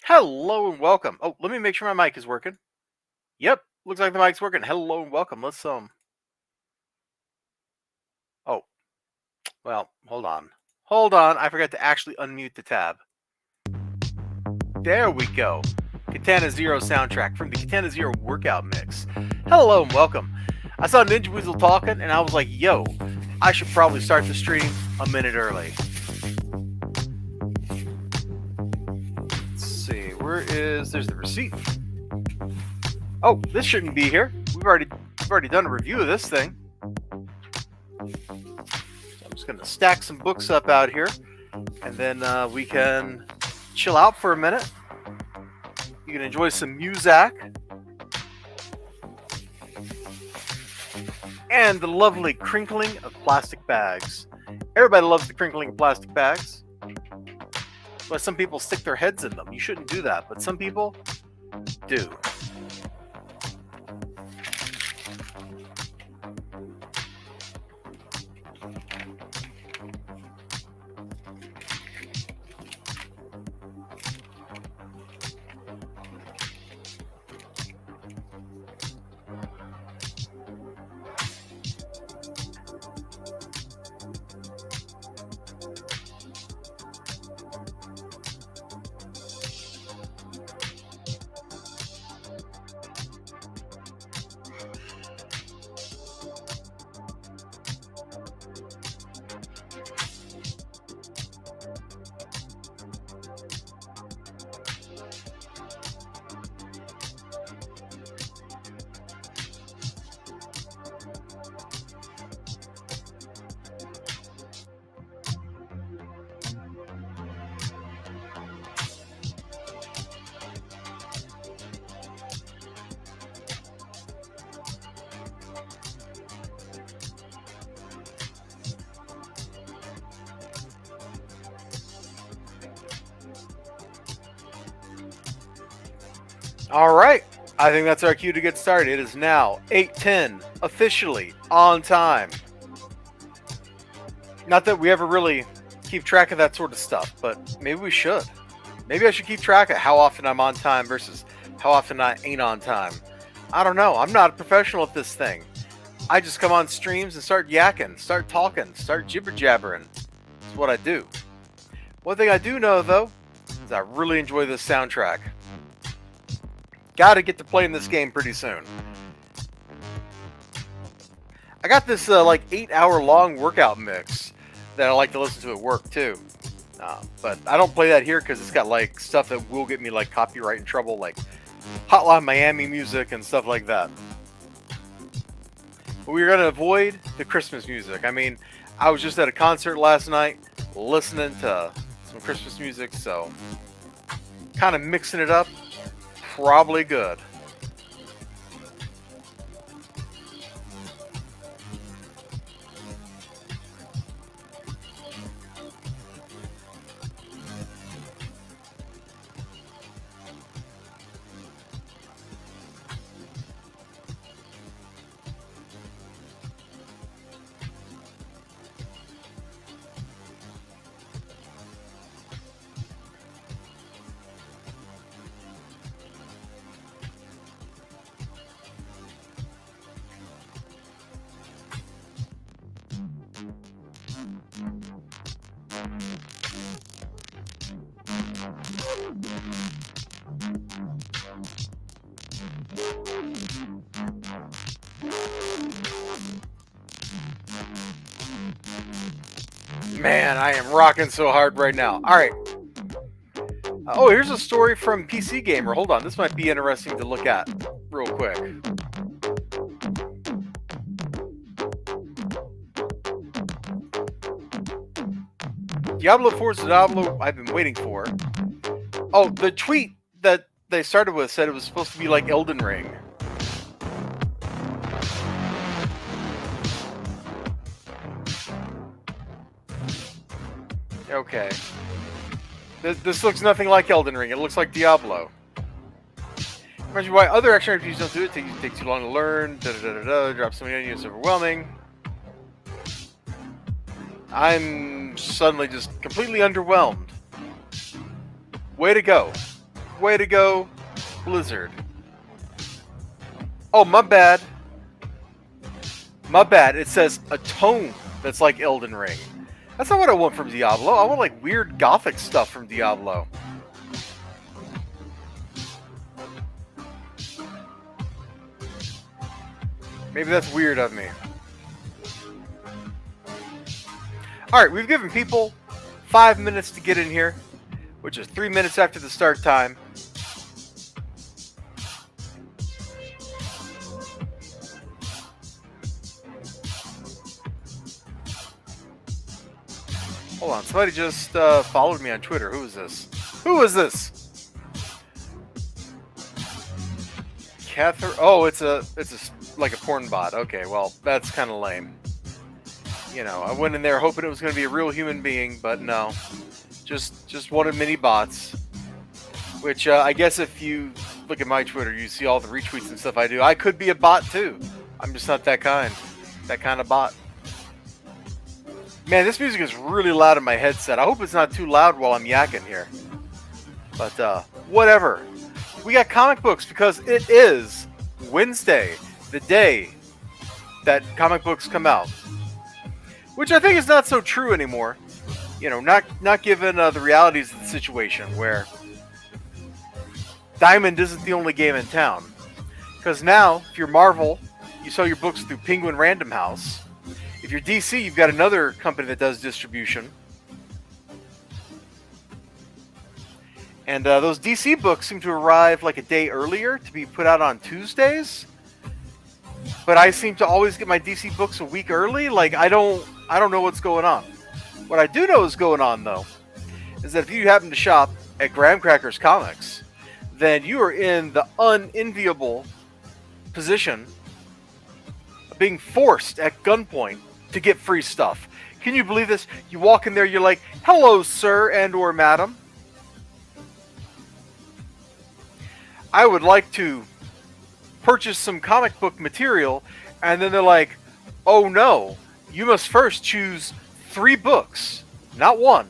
Hello and welcome. Oh, let me make sure my mic is working. Yep, looks like the mic's working. Hello and welcome. Let's. Oh, well, hold on. Hold on. I forgot to actually unmute the tab. There we go. Katana Zero soundtrack from the Katana Zero workout mix. Hello and welcome. I saw Ninja Weasel talking and I was like, yo, I should probably start the stream a minute early. Let's see, there's the receipt. Oh, this shouldn't be here. We've already done a review of this thing. So I'm just gonna stack some books up out here, and then we can chill out for a minute. You can enjoy some music and the lovely crinkling of plastic bags. Everybody loves the crinkling of plastic bags. But some people stick their heads in them. You shouldn't do that, but some people do. All right, I think that's our cue to get started. It is now 8:10, officially on time. Not that we ever really keep track of that sort of stuff, but maybe we should. Maybe I should keep track of how often I'm on time versus how often I ain't on time. I don't know. I'm not a professional at this thing. I just come on streams and start yakking, start talking, start jibber jabbering. That's what I do. One thing I do know, though, is I really enjoy this soundtrack. Gotta get to playing this game pretty soon. I got this like 8-hour long workout mix that I like to listen to at work too. But I don't play that here because it's got like stuff that will get me like copyright in trouble, like Hotline Miami music and stuff like that. But we're gonna avoid the Christmas music. I mean, I was just at a concert last night listening to some Christmas music, so kind of mixing it up. Probably good. Man, I am rocking so hard right now. All right. Oh, here's a story from PC Gamer. Hold on. This might be interesting to look at real quick. Diablo 4's Diablo I've been waiting for. Oh, the tweet that they started with said it was supposed to be like Elden Ring. Okay. This looks nothing like Elden Ring. It looks like Diablo. Imagine why other action RPGs don't do it. Take too long to learn. Drop so many onions, overwhelming. I'm suddenly just completely underwhelmed. Way to go. Way to go, Blizzard. Oh, my bad. My bad. It says a tone that's like Elden Ring. That's not what I want from Diablo. I want like weird gothic stuff from Diablo. Maybe that's weird of me. Alright, we've given people 5 minutes to get in here, which is 3 minutes after the start time. Hold on, somebody just followed me on Twitter. Who is this? Who is this? Catherine. Oh, it's like a porn bot. Okay, well, that's kind of lame. You know, I went in there hoping it was going to be a real human being, but no. Just one of many bots. Which, I guess if you look at my Twitter, you see all the retweets and stuff I do. I could be a bot, too. I'm just not that kind of bot. Man, this music is really loud in my headset. I hope it's not too loud while I'm yakking here. But, whatever. We got comic books because it is Wednesday, the day that comic books come out. Which I think is not so true anymore. You know, not given the realities of the situation where Diamond isn't the only game in town. Because now, if you're Marvel, you sell your books through Penguin Random House. If you're DC, you've got another company that does distribution. And those DC books seem to arrive like a day earlier to be put out on Tuesdays. But I seem to always get my DC books a week early. Like, I don't know what's going on. What I do know is going on, though, is that if you happen to shop at Graham Crackers Comics, then you are in the unenviable position of being forced at gunpoint to get free stuff. Can you believe this? You walk in there, you're like, "Hello, sir and or madam. I would like to purchase some comic book material," and then they're like, "Oh no, you must first choose 3 books, not 1,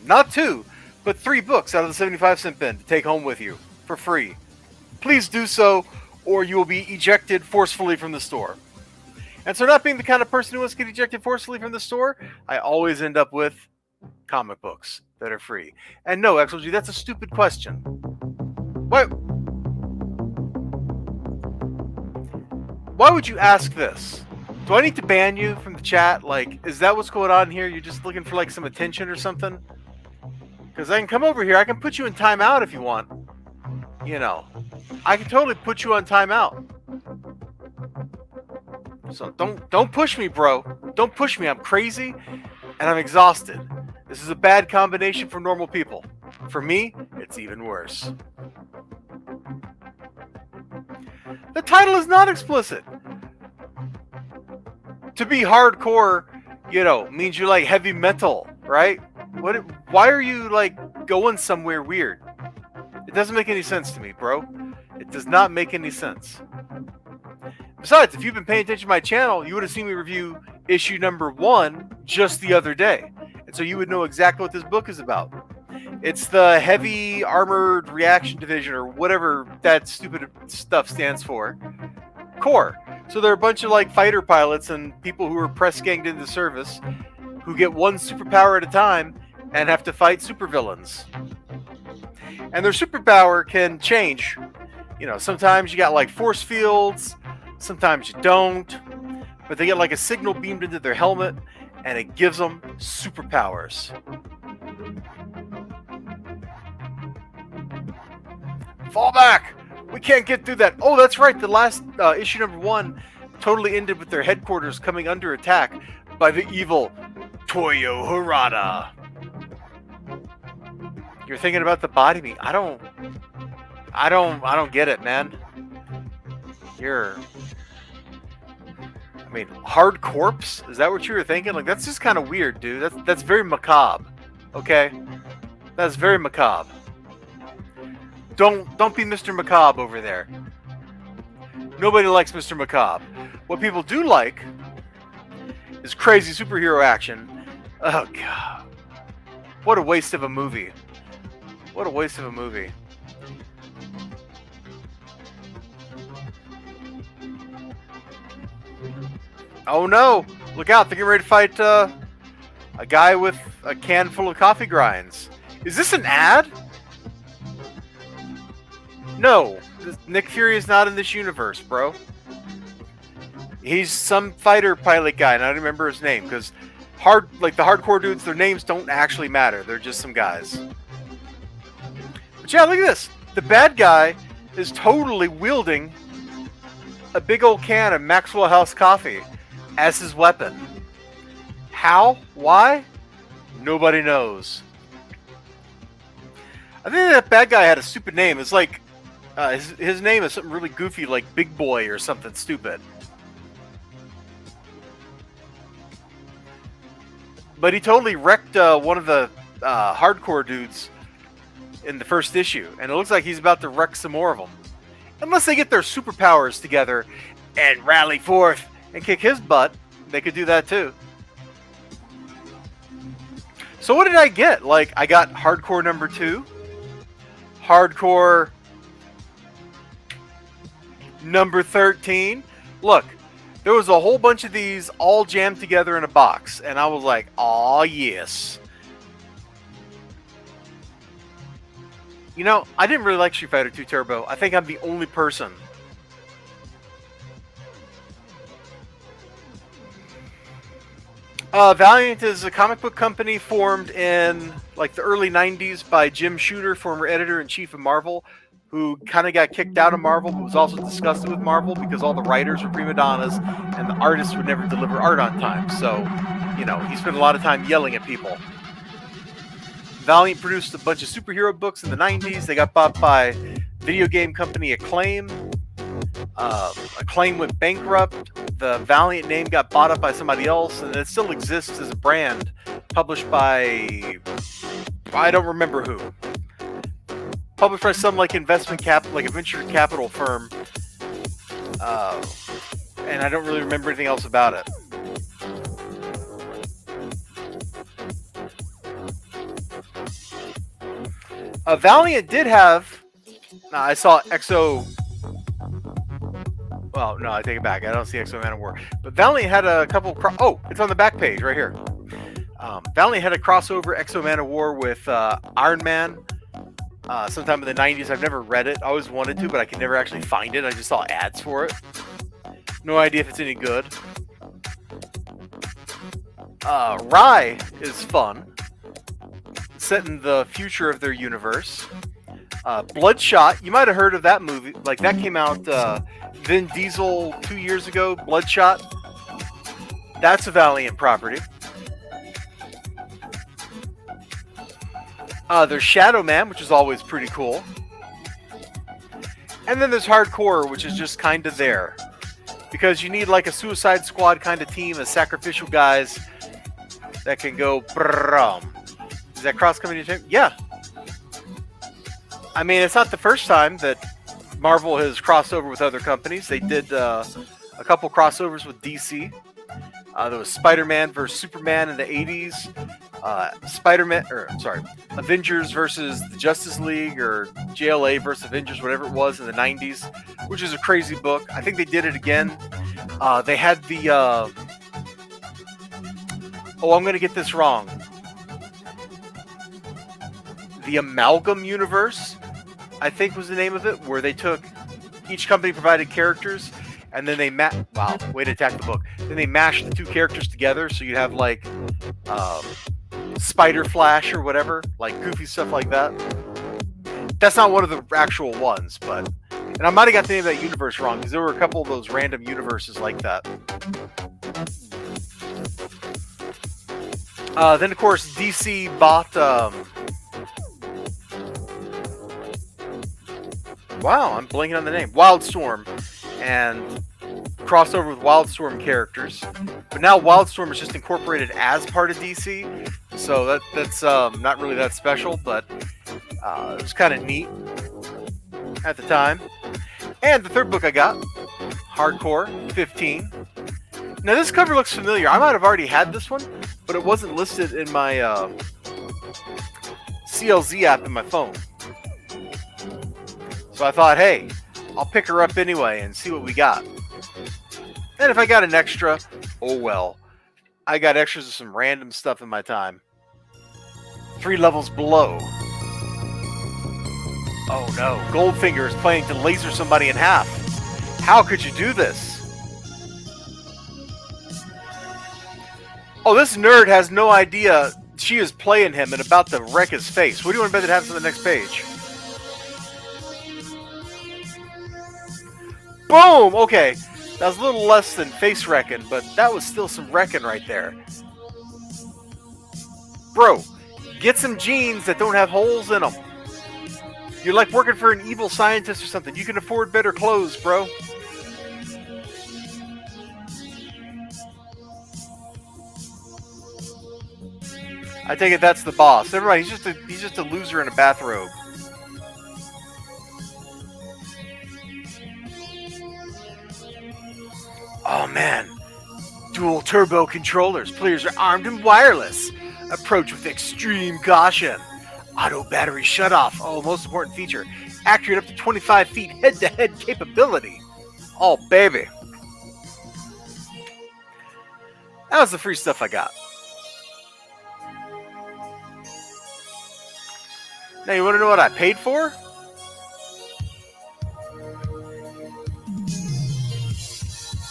not 2, but 3 books out of the 75-cent bin to take home with you for free. Please do so, or you will be ejected forcefully from the store." And so, not being the kind of person who wants to get ejected forcefully from the store, I always end up with comic books that are free. And no, XLG, that's a stupid question. Why would you ask this? Do I need to ban you from the chat? Like, is that what's going on here? You're just looking for like some attention or something? Because I can come over here. I can put you in timeout if you want. You know, I can totally put you on timeout. So don't push me, bro. Don't push me. I'm crazy and I'm exhausted. This is a bad combination for normal people. For me, it's even worse. The title is not explicit. To be hardcore, you know, means you like heavy metal, right? Why are you like going somewhere weird? It doesn't make any sense to me, bro. It does not make any sense. Besides, if you've been paying attention to my channel, you would have seen me review issue number 1 just the other day. And so you would know exactly what this book is about. It's the Heavy Armored Reaction Division, or whatever that stupid stuff stands for. Corps. So there are a bunch of like fighter pilots and people who are press ganged into service who get one superpower at a time and have to fight supervillains. And their superpower can change. You know, sometimes you got like force fields, sometimes you don't, but they get like a signal beamed into their helmet and it gives them superpowers. Fall back! We can't get through that. Oh, that's right. The last issue number 1 totally ended with their headquarters coming under attack by the evil Toyo Harada. You're thinking about the body meat. I don't get it, man. I mean, hard corpse? Is that what you were thinking? Like, that's just kind of weird, dude. That's very macabre. Okay? That's very macabre. Don't be Mr. Macabre over there. Nobody likes Mr. Macabre. What people do like is crazy superhero action. Oh, God. What a waste of a movie. What a waste of a movie. Oh no! Look out! They're getting ready to fight a guy with a can full of coffee grinds. Is this an ad? No, Nick Fury is not in this universe, bro. He's some fighter pilot guy, and I don't remember his name because the hardcore dudes, their names don't actually matter. They're just some guys. But yeah, look at this. The bad guy is totally wielding a big old can of Maxwell House coffee as his weapon. How? Why? Nobody knows. I think that bad guy had a stupid name. It's like his name is something really goofy, like Big Boy or something stupid. But he totally wrecked one of the hardcore dudes in the first issue, and it looks like he's about to wreck some more of them. Unless they get their superpowers together and rally forth and kick his butt, they could do that too. So what did I get? Like, I got Hardcore number 2, Hardcore number 13. Look, there was a whole bunch of these all jammed together in a box, and I was like, aw, yes. You know, I didn't really like Street Fighter 2 Turbo. I think I'm the only person. Valiant is a comic book company formed in like the early 90s by Jim Shooter, former editor-in-chief of Marvel, who kind of got kicked out of Marvel, but was also disgusted with Marvel because all the writers were prima donnas and the artists would never deliver art on time. So, you know, he spent a lot of time yelling at people. Valiant produced a bunch of superhero books in the 90s. They got bought by video game company Acclaim. Acclaim went bankrupt. The Valiant name got bought up by somebody else, and it still exists as a brand, published by, I don't remember who. Published by some like like a venture capital firm, and I don't really remember anything else about it. Valiant did have. I saw Exo. Well, no, I take it back. I don't see Exo Man of War. But Valiant had a couple. Oh, it's on the back page right here. Valiant had a crossover Exo Man of War with Iron Man sometime in the 90s. I've never read it. I always wanted to, but I could never actually find it. I just saw ads for it. No idea if it's any good. Rye is fun. Set in the future of their universe. Bloodshot, you might have heard of that movie. Like, that came out Vin Diesel 2 years ago. Bloodshot. That's a Valiant property. There's Shadow Man, which is always pretty cool. And then there's Hardcore, which is just kind of there. Because you need like a Suicide Squad kind of team of sacrificial guys that can go brum. Is that cross-company team? Yeah. I mean, it's not the first time that Marvel has crossed over with other companies. They did a couple crossovers with DC. There was Spider-Man versus Superman in the 80s. Avengers versus the Justice League, or JLA versus Avengers, whatever it was, in the 90s, which is a crazy book. I think they did it again. They had the... I'm going to get this wrong. The Amalgam Universe, I think was the name of it, where they took... Each company provided characters, and then they wow, way to attack the book. Then they mashed the two characters together, so you'd have like Spider Flash or whatever, like goofy stuff like that. That's not one of the actual ones, but... And I might have got the name of that universe wrong, because there were a couple of those random universes like that. Then, of course, DC bought... Wow, I'm blanking on the name. Wildstorm. And crossed over with Wildstorm characters. But now Wildstorm is just incorporated as part of DC. So that's not really that special, but it was kind of neat at the time. And the third book I got, Hardcore 15. Now this cover looks familiar. I might have already had this one, but it wasn't listed in my CLZ app in my phone. So I thought, hey, I'll pick her up anyway and see what we got. And if I got an extra, Oh well. I got extras of some random stuff in my time. 3 levels below. Oh no, Goldfinger is planning to laser somebody in half. How could you do this? Oh, this nerd has no idea she is playing him and about to wreck his face. What do you want to bet that happens on the next page? Boom! Okay, that was a little less than face wrecking, but that was still some wrecking right there. Bro, get some jeans that don't have holes in them. You're like working for an evil scientist or something. You can afford better clothes, bro. I take it that's the boss. Never mind, he's just a loser in a bathrobe. Oh man. Dual turbo controllers. Players are armed and wireless. Approach with extreme caution. Auto battery shutoff. Oh, most important feature. Accurate up to 25 feet head-to-head capability. Oh, baby. That was the free stuff I got. Now, you want to know what I paid for?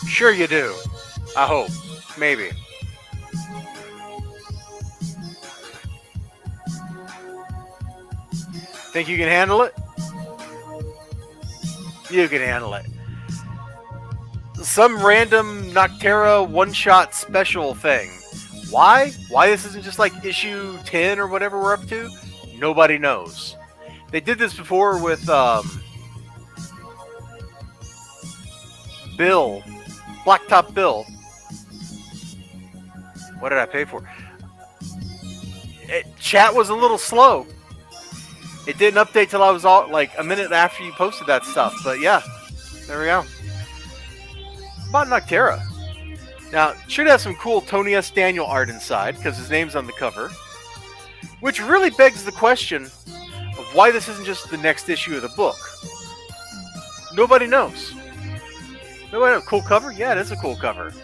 Sure you do. I hope. Maybe. Think you can handle it? You can handle it. Some random Noctera one-shot special thing. Why? Why this isn't just like issue 10 or whatever we're up to? Nobody knows. They did this before with Bill. Blacktop Bill. What did I pay for? Chat was a little slow. It didn't update till I was all like a minute after you posted that stuff. But yeah, there we go. About Noctera. Now, it should have some cool Tony S. Daniel art inside because his name's on the cover. Which really begs the question of why this isn't just the next issue of the book. Nobody knows. Nobody knows. Cool cover? Yeah, it is a cool cover.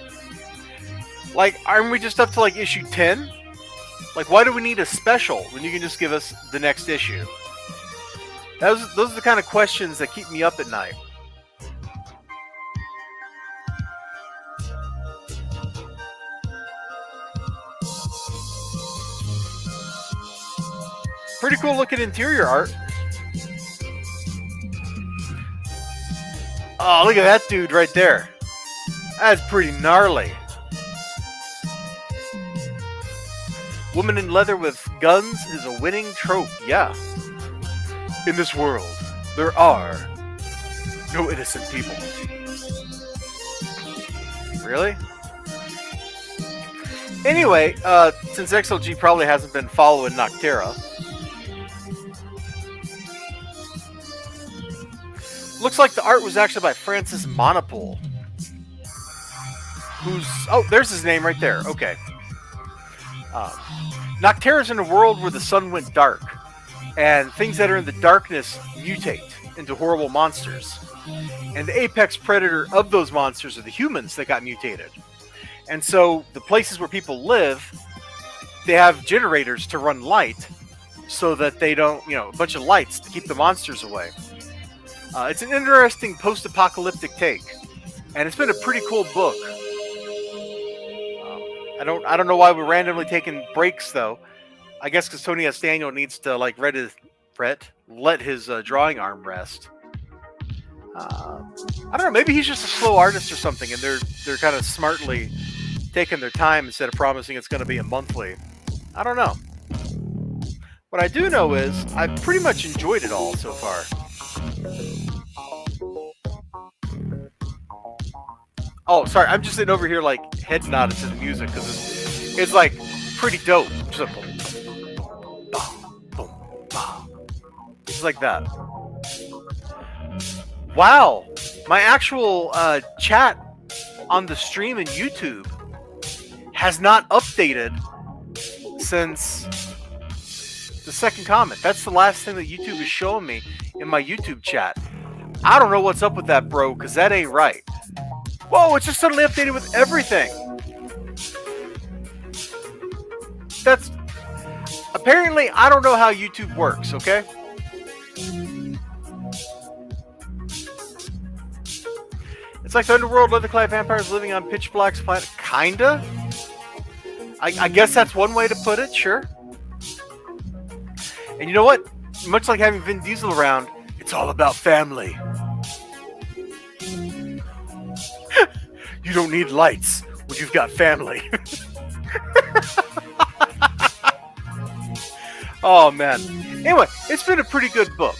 Like, aren't we just up to like issue 10? Like, why do we need a special when you can just give us the next issue? Those are the kind of questions that keep me up at night. Pretty cool looking interior art. Oh, look at that dude right there. That's pretty gnarly. Woman in leather with guns is a winning trope, yeah. In this world, there are no innocent people. Really? Anyway, since XLG probably hasn't been following Noctera, looks like the art was actually by Francis Monopole. Who's... Oh, there's his name right there. Okay. Noctera's in a world where the sun went dark, and things that are in the darkness mutate into horrible monsters. And the apex predator of those monsters are the humans that got mutated. And so the places where people live, they have generators to run light so that they don't, a bunch of lights to keep the monsters away. It's an interesting post-apocalyptic take, and it's been a pretty cool book. I don't know why we're randomly taking breaks though. I guess because Tony S. Daniel needs to like let his drawing arm rest. I don't know. Maybe he's just a slow artist or something, and they're kind of smartly taking their time instead of promising it's going to be a monthly. I don't know. What I do know is I've pretty much enjoyed it all so far. Oh, sorry. I'm just sitting over here like head nodding to the music because it's like pretty dope. Just like, just like that. Wow. My actual chat on the stream in YouTube has not updated since the second comment. That's the last thing that YouTube is showing me in my YouTube chat. I don't know what's up with that, bro, because that ain't right. Whoa, it's just suddenly updated with everything. That's apparently I don't know how YouTube works. Okay. It's like the underworld, leather-clad vampires living on pitch black's planet. Kinda. I guess that's one way to put it. Sure. And you know what? Much like having Vin Diesel around, it's all about family. You don't need lights when you've got family. Oh man. Anyway, it's been a pretty good book.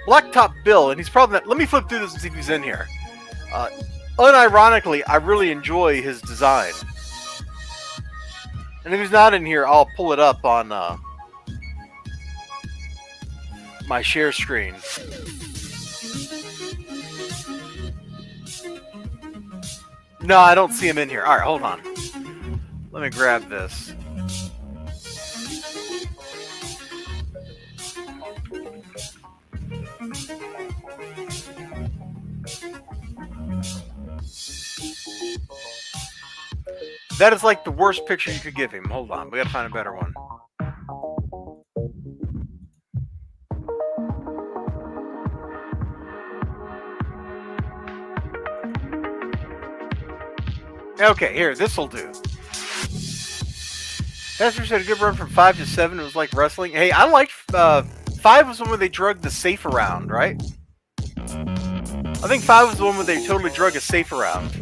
Blacktop Bill, and he's probably not. Let me flip through this and see if he's in here. Unironically, I really enjoy his design. And if he's not in here, I'll pull it up on my share screen. No, I don't see him in here. Alright, hold on. Let me grab this. That is like the worst picture you could give him. Hold on, we gotta find a better one. Okay, here, this'll do. Pastor said a good run from 5 to 7. It was like wrestling. Hey, I liked 5 was the one where they drug the safe around, right? I think 5 was the one where they totally drug a safe around.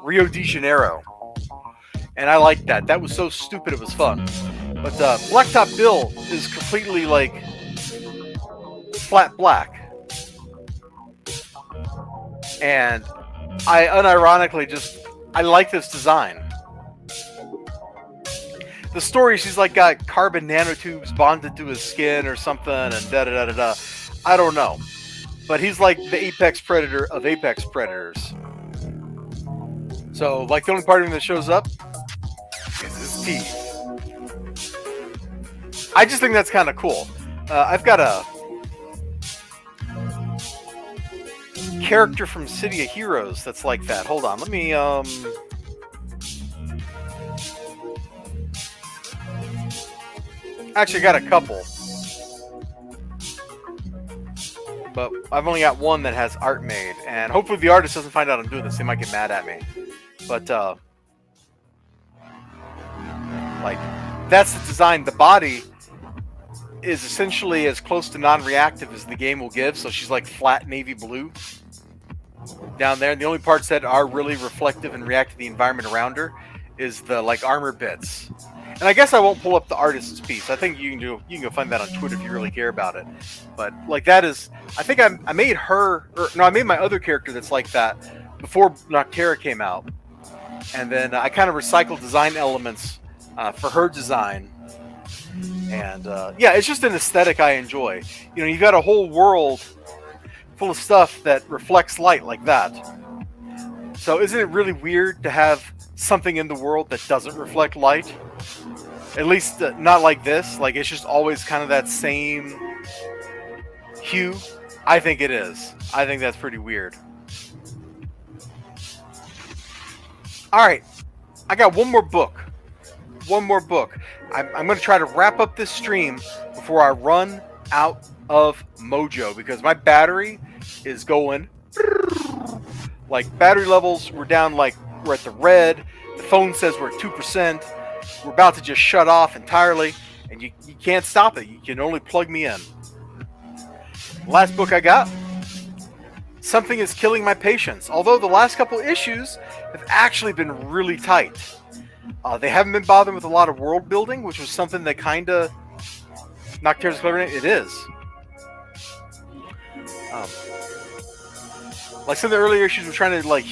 Rio de Janeiro. And I liked that. That was so stupid it was fun. But Blacktop Bill is completely like flat black. And I unironically I like this design. The story, she's like got carbon nanotubes bonded to his skin or something and da-da-da-da-da. I don't know. But he's like the apex predator of apex predators. So, like, the only part of him that shows up is his teeth. I just think that's kind of cool. I've got a character from City of Heroes that's like that. Hold on, let me, actually got a couple. But I've only got one that has art made. And hopefully the artist doesn't find out I'm doing this. They might get mad at me. But, like, that's the design. The body is essentially as close to non-reactive as the game will give. So she's like flat navy blue down there. And the only parts that are really reflective and react to the environment around her is the, like, armor bits. And I guess I won't pull up the artist's piece. I think you can go find that on Twitter if you really care about it. But, like, that is, I think I made her, I made my other character that's like that before Noctera came out. And then I kind of recycled design elements for her design. And, yeah, it's just an aesthetic I enjoy. You know, you've got a whole world full of stuff that reflects light like that. So isn't it really weird to have something in the world that doesn't reflect light? At least not like this. Like, it's just always kind of that same hue. I think it is. I think that's pretty weird. Alright, I got one more book. One more book. I'm going to try to wrap up this stream before I run out of mojo, because my battery is going... Like, battery levels were down, like, we're at the red. The phone says we're at 2%. We're about to just shut off entirely, and you can't stop it. You can only plug me in. Last book I got, Something is Killing My Patience. Although the last couple issues have actually been really tight. They haven't been bothering with a lot of world building, which was something that kind of Noctera's clever. It is. Like some of the earlier issues were trying to like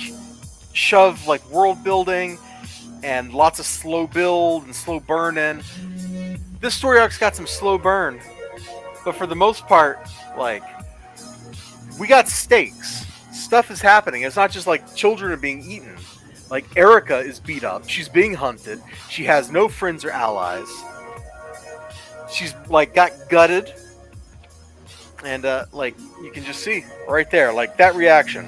shove like world building and lots of slow build and slow burn in. This story arc's got some slow burn, but for the most part, like, we got stakes. Stuff is happening. It's not just like children are being eaten. Like, Erica is beat up. She's being hunted. She has no friends or allies. She's, like, got gutted. And, like, you can just see right there, like, that reaction.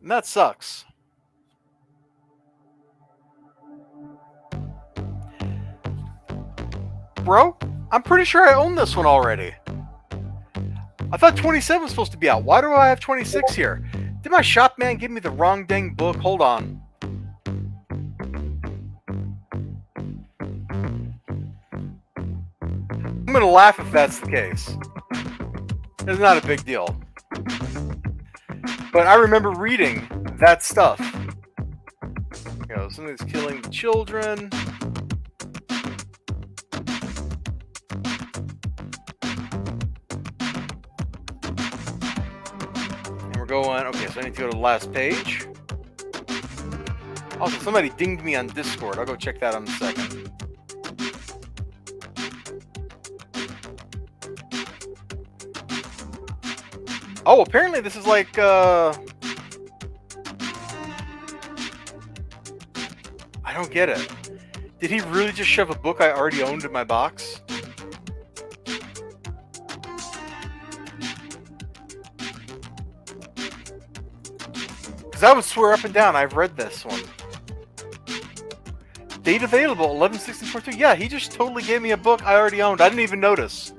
And that sucks. Bro, I'm pretty sure I own this one already. I thought 27 was supposed to be out. Why do I have 26 here? Did my shop man give me the wrong dang book? Hold on. I'm gonna laugh if that's the case. It's not a big deal. But I remember reading that stuff. You know, something's killing the children. And we're going, okay, so I need to go to the last page. Also, somebody dinged me on Discord. I'll go check that on a second. Oh, apparently this is like, I don't get it. Did he really just shove a book I already owned in my box? Because I would swear up and down I've read this one. Date available, 11/16/42. Yeah, he just totally gave me a book I already owned. I didn't even notice.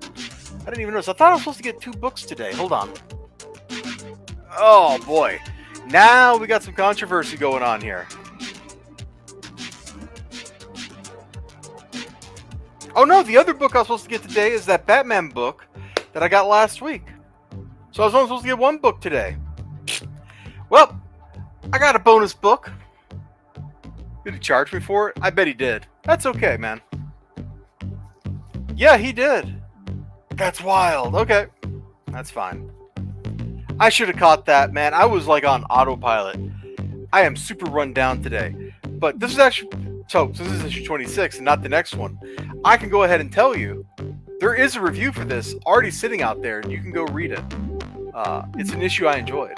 I thought I was supposed to get 2 books today. Hold on. Oh boy. Now we got some controversy going on here. Oh no, the other book I was supposed to get today is that Batman book that I got last week. So I was only supposed to get 1 book today. Well, I got a bonus book. Did he charge me for it? I bet he did. That's okay, man. Yeah, he did. That's wild. Okay. That's fine. I should have caught that, man. I was like on autopilot. I am super run down today. But this is actually... So, this is issue 26 and not the next one. I can go ahead and tell you, there is a review for this already sitting out there, and you can go read it. It's an issue I enjoyed.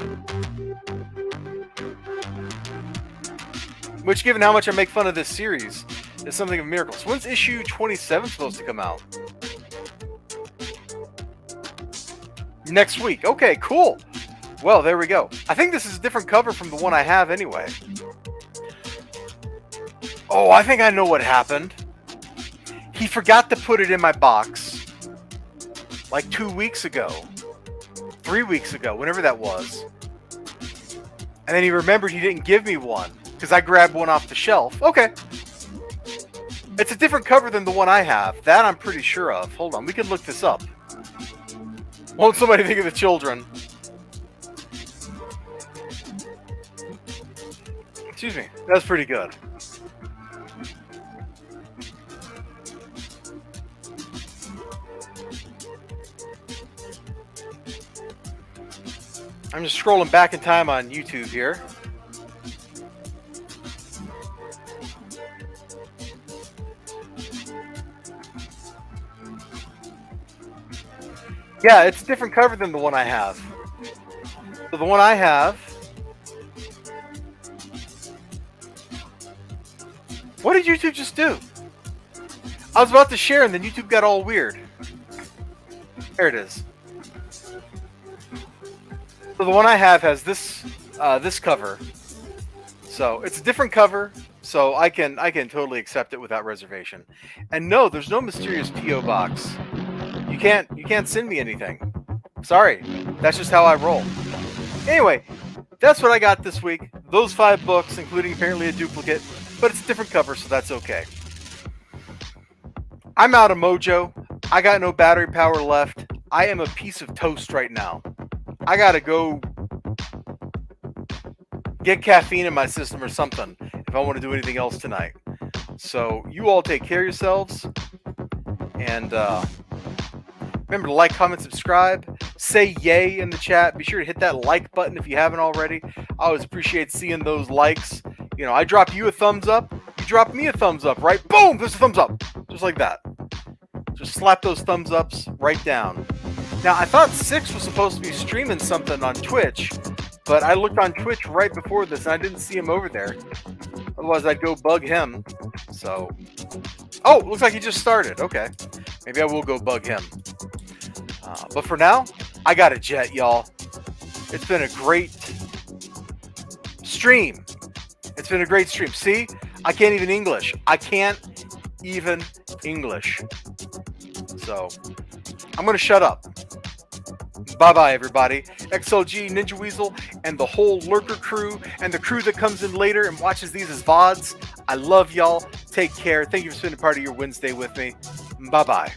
Which, given how much I make fun of this series, is something of a miracle. So when's issue 27 supposed to come out? Next week. Okay, cool. Well, there we go. I think this is a different cover from the one I have anyway. Oh, I think I know what happened. He forgot to put it in my box like 2 weeks ago. 3 weeks ago, whenever that was. And then he remembered he didn't give me one because I grabbed one off the shelf. Okay. It's a different cover than the one I have. That I'm pretty sure of. Hold on, we can look this up. Won't somebody think of the children? Excuse me. That's pretty good. I'm just scrolling back in time on YouTube here. Yeah, it's a different cover than the one I have. So the one I have... What did YouTube just do? I was about to share and then YouTube got all weird. There it is. So the one I have has this this cover. So it's a different cover, so I can totally accept it without reservation. And no, there's no mysterious PO box. You can't send me anything. Sorry. That's just how I roll. Anyway, that's what I got this week. Those 5 books, including apparently a duplicate, but it's a different cover, so that's okay. I'm out of mojo. I got no battery power left. I am a piece of toast right now. I gotta go get caffeine in my system or something if I want to do anything else tonight. So you all take care of yourselves. And remember to like, comment, subscribe. Say yay in the chat. Be sure to hit that like button if you haven't already. I always appreciate seeing those likes. You know, I drop you a thumbs up. You drop me a thumbs up, right? Boom! There's a thumbs up. Just like that. Just slap those thumbs ups right down. Now, I thought Six was supposed to be streaming something on Twitch, but I looked on Twitch right before this and I didn't see him over there. Otherwise, I'd go bug him. So, oh, looks like he just started. Okay. Maybe I will go bug him. But for now, I got a jet, y'all. It's been a great stream. It's been a great stream. See, I can't even English. I can't even English. So I'm going to shut up. Bye-bye, everybody. XLG, Ninja Weasel, and the whole Lurker crew, and the crew that comes in later and watches these as VODs. I love y'all. Take care. Thank you for spending part of your Wednesday with me. Bye-bye.